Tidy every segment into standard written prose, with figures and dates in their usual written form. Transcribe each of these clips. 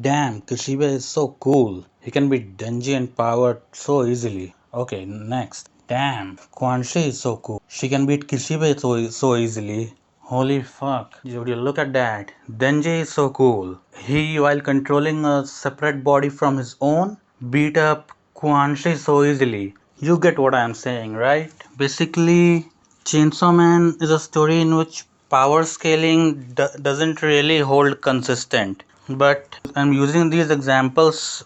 Damn, Kishibe is so cool. He can be Denji and powered so easily. Okay, next. Damn, Quan Shi is so cool. She can beat Kishibe so easily. Holy fuck. Would you look at that? Denji is so cool. He, while controlling a separate body from his own, beat up Quan Shi so easily. You get what I am saying, right? Basically, Chainsaw Man is a story in which power scaling doesn't really hold consistent. But I am using these examples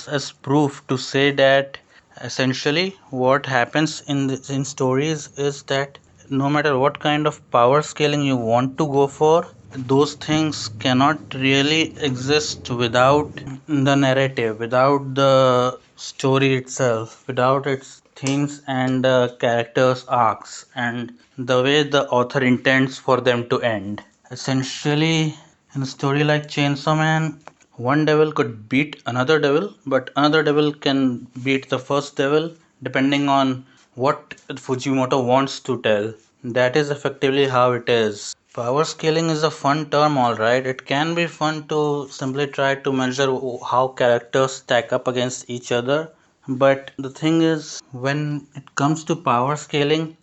as proof to say that essentially what happens in stories is that no matter what kind of power scaling you want to go for, those things cannot really exist without the narrative, without the story itself, without its themes and characters' arcs, and the way the author intends for them to end. Essentially, in a story like Chainsaw Man, one devil could beat another devil, but another devil can beat the first devil depending on what Fujimoto wants to tell. That is effectively how it is. Power scaling is a fun term, alright. It can be fun to simply try to measure how characters stack up against each other. But the thing is, when it comes to power scaling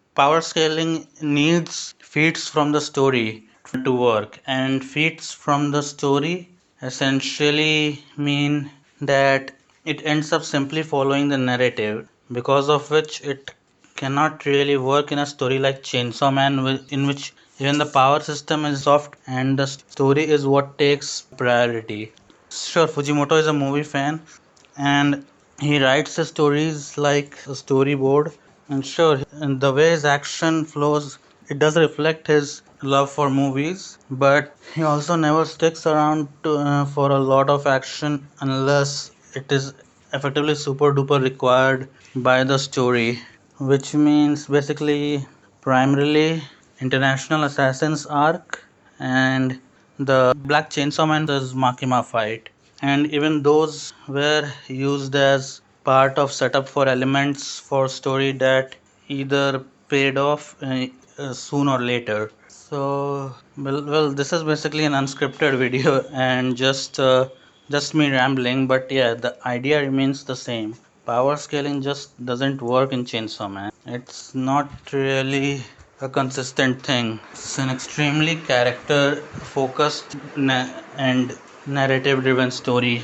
needs feats from the story to work, and feats from the story essentially mean that it ends up simply following the narrative, because of which it cannot really work in a story like Chainsaw Man, in which even the power system is soft and the story is what takes priority. Sure, Fujimoto is a movie fan and he writes his stories like a storyboard. And sure, and the way his action flows, it does reflect his love for movies, but he also never sticks around for a lot of action unless it is effectively super duper required by the story, which means basically primarily International Assassins arc and the Black Chainsaw Man versus Makima fight. And even those were used as part of setup for elements for story that either paid off soon or later. So, this is basically an unscripted video and just me rambling. But yeah, the idea remains the same. Power scaling just doesn't work in Chainsaw Man. It's not really a consistent thing. It's an extremely character focused and narrative driven story.